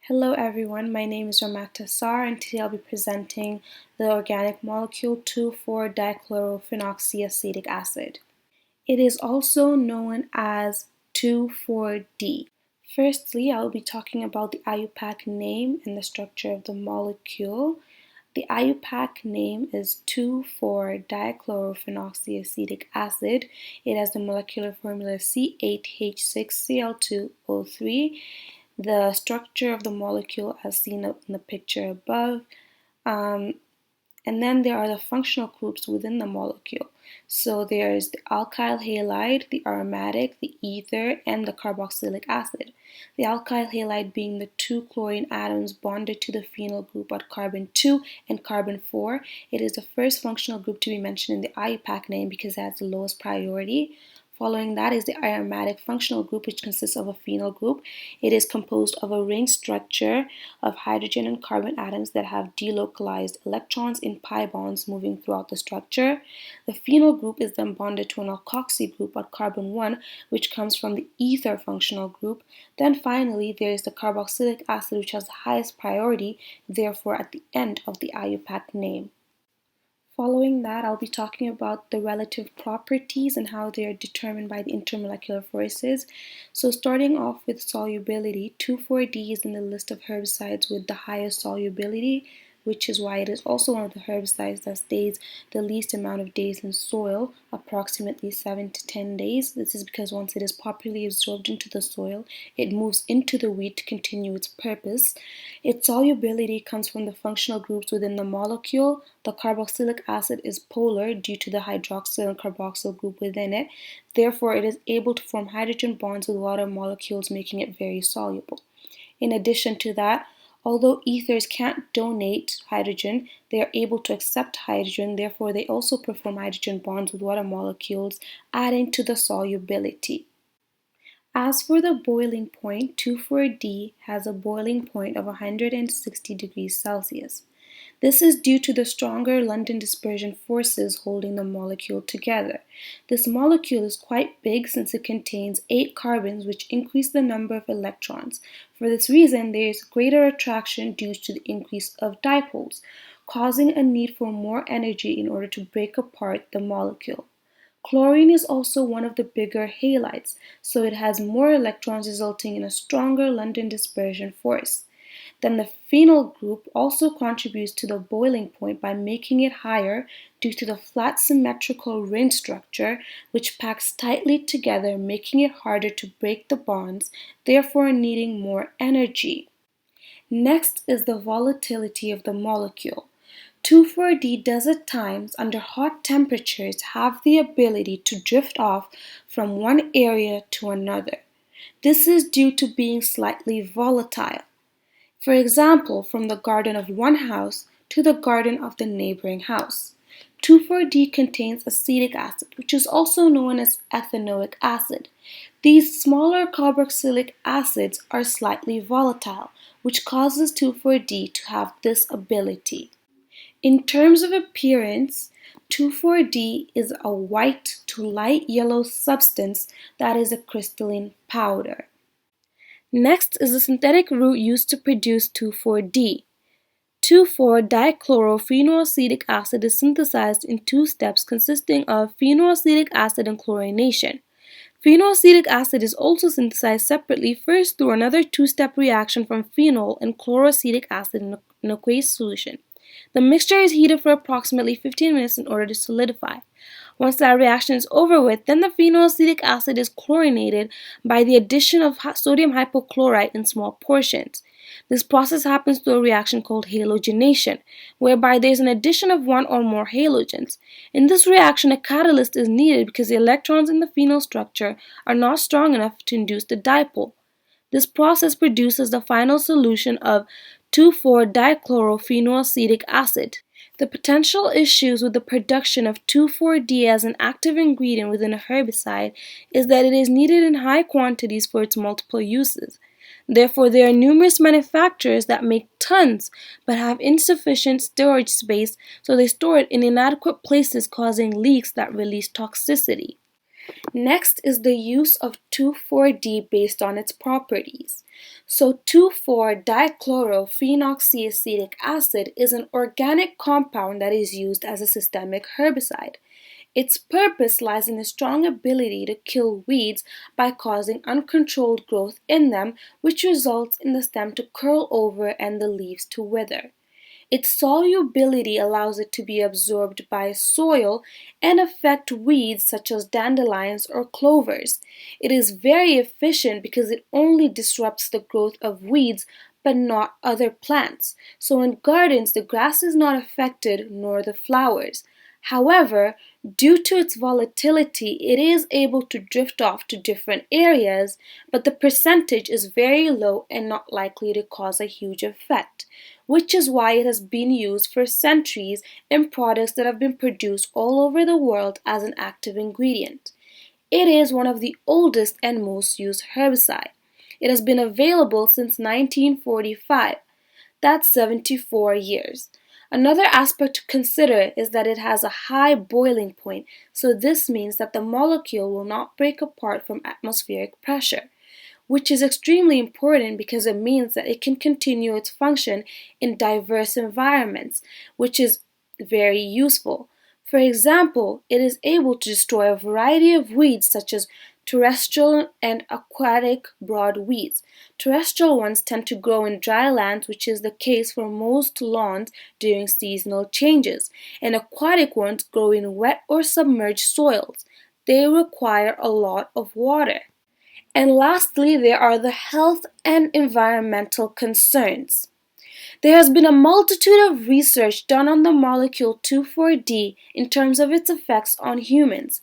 Hello everyone, my name is Ramata Sar and today I'll be presenting the organic molecule 2,4-dichlorophenoxyacetic acid. It is also known as 2,4-D. Firstly, I will be talking about the IUPAC name and the structure of the molecule. The IUPAC name is 2,4-dichlorophenolacetoacetic acid. It has the molecular formula C8H6Cl2O3. The structure of the molecule as seen in the picture above. And then there are the functional groups within the molecule. So there is the alkyl halide, the aromatic, the ether, and the carboxylic acid. The alkyl halide being the two chlorine atoms bonded to the phenyl group at carbon 2 and carbon 4. It is the first functional group to be mentioned in the IUPAC name because it has the lowest priority. Following that is the aromatic functional group, which consists of a phenyl group. It is composed of a ring structure of hydrogen and carbon atoms that have delocalized electrons in pi bonds moving throughout the structure. The phenyl group is then bonded to an alkoxy group at carbon 1, which comes from the ether functional group. Then finally, there is the carboxylic acid, which has the highest priority, therefore at the end of the IUPAC name. Following that, I'll be talking about the relative properties and how they are determined by the intermolecular forces. So starting off with solubility, 2,4-D is in the list of herbicides with the highest solubility, which is why it is also one of the herbicides that stays the least amount of days in soil, approximately 7 to 10 days. This is because once it is properly absorbed into the soil, it moves into the wheat to continue its purpose. Its solubility comes from the functional groups within the molecule. The carboxylic acid is polar due to the hydroxyl and carboxyl group within it. Therefore, it is able to form hydrogen bonds with water molecules, making it very soluble. In addition to that, although ethers can't donate hydrogen, they are able to accept hydrogen, therefore they also perform hydrogen bonds with water molecules, adding to the solubility. As for the boiling point, 2,4-D has a boiling point of 160 degrees Celsius. This is due to the stronger London dispersion forces holding the molecule together. This molecule is quite big since it contains 8 carbons, which increase the number of electrons. For this reason, there is greater attraction due to the increase of dipoles, causing a need for more energy in order to break apart the molecule. Chlorine is also one of the bigger halides, so it has more electrons, resulting in a stronger London dispersion force. Then the phenyl group also contributes to the boiling point by making it higher due to the flat symmetrical ring structure, which packs tightly together, making it harder to break the bonds, therefore needing more energy. Next is the volatility of the molecule. 2,4-D does at times, under hot temperatures, have the ability to drift off from one area to another. This is due to being slightly volatile. For example, from the garden of one house to the garden of the neighboring house. 2,4-D contains acetic acid, which is also known as ethanoic acid. These smaller carboxylic acids are slightly volatile, which causes 2,4-D to have this ability. In terms of appearance, 2,4-D is a white to light yellow substance that is a crystalline powder. Next is the synthetic route used to produce 2,4-D. 2,4-dichlorophenolacetic acid is synthesized in 2 steps consisting of phenolacetic acid and chlorination. Phenolacetic acid is also synthesized separately, first through another 2-step reaction from phenol and chloroacetic acid in an aqueous solution. The mixture is heated for approximately 15 minutes in order to solidify. Once that reaction is over with, then the phenolacetic acid is chlorinated by the addition of sodium hypochlorite in small portions. This process happens through a reaction called halogenation, whereby there is an addition of one or more halogens. In this reaction, a catalyst is needed because the electrons in the phenol structure are not strong enough to induce the dipole. This process produces the final solution of 2,4-dichlorophenolacetic acid. The potential issues with the production of 2,4-D as an active ingredient within a herbicide is that it is needed in high quantities for its multiple uses. Therefore, there are numerous manufacturers that make tons but have insufficient storage space, so they store it in inadequate places, causing leaks that release toxicity. Next is the use of 2,4-D based on its properties. So 2,4-dichlorophenoxyacetic acid is an organic compound that is used as a systemic herbicide. Its purpose lies in a strong ability to kill weeds by causing uncontrolled growth in them, which results in the stem to curl over and the leaves to wither. Its solubility allows it to be absorbed by soil and affect weeds such as dandelions or clovers. It is very efficient because it only disrupts the growth of weeds but not other plants. So in gardens, the grass is not affected nor the flowers. However, due to its volatility, it is able to drift off to different areas, but the percentage is very low and not likely to cause a huge effect, which is why it has been used for centuries in products that have been produced all over the world as an active ingredient. It is one of the oldest and most used herbicide. It has been available since 1945. That's 74 years. Another aspect to consider is that it has a high boiling point, so this means that the molecule will not break apart from atmospheric pressure, which is extremely important because it means that it can continue its function in diverse environments, which is very useful. For example, it is able to destroy a variety of weeds such as terrestrial and aquatic broadweeds. Terrestrial ones tend to grow in dry lands, which is the case for most lawns during seasonal changes, and aquatic ones grow in wet or submerged soils. They require a lot of water. And lastly, there are the health and environmental concerns. There has been a multitude of research done on the molecule 2,4-D in terms of its effects on humans.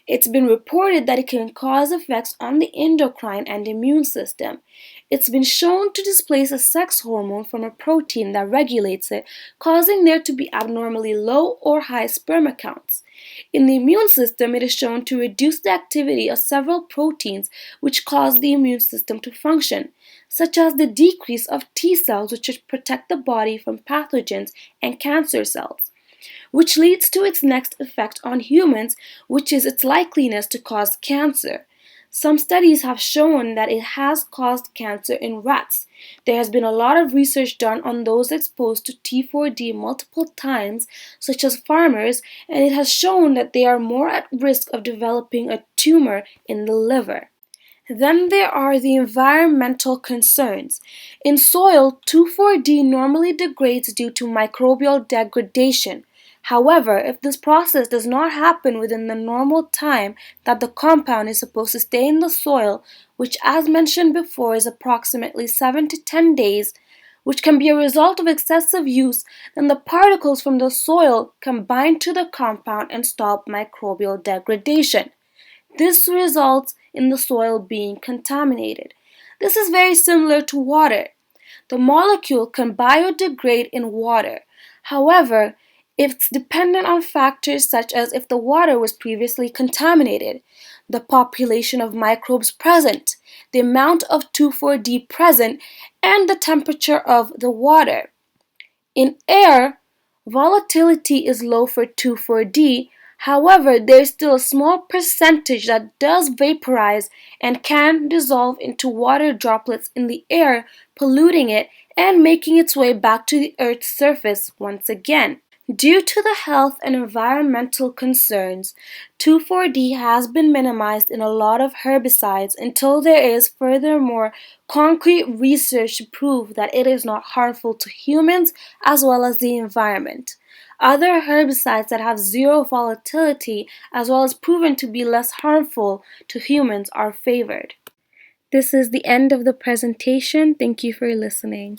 It's been reported that it can cause effects on the endocrine and immune system. It's been shown to displace a sex hormone from a protein that regulates it, causing there to be abnormally low or high sperm counts. In the immune system, it is shown to reduce the activity of several proteins which cause the immune system to function, such as the decrease of T cells, which protect the body from pathogens and cancer cells, which leads to its next effect on humans, which is its likeliness to cause cancer. Some studies have shown that it has caused cancer in rats. There has been a lot of research done on those exposed to T4D multiple times, such as farmers, and it has shown that they are more at risk of developing a tumor in the liver. Then there are the environmental concerns. In soil, 2,4-D normally degrades due to microbial degradation. However, if this process does not happen within the normal time that the compound is supposed to stay in the soil, which as mentioned before is approximately 7 to 10 days, which can be a result of excessive use, then the particles from the soil can bind to the compound and stop microbial degradation. This results in the soil being contaminated. This is very similar to water. The molecule can biodegrade in water. However, it's dependent on factors such as if the water was previously contaminated, the population of microbes present, the amount of 2,4-D present, and the temperature of the water. In air, volatility is low for 2,4-D. However, there is still a small percentage that does vaporize and can dissolve into water droplets in the air, polluting it and making its way back to the Earth's surface once again. Due to the health and environmental concerns, 2,4-D has been minimized in a lot of herbicides until there is furthermore concrete research to prove that it is not harmful to humans as well as the environment. Other herbicides that have zero volatility as well as proven to be less harmful to humans are favored. This is the end of the presentation. Thank you for listening.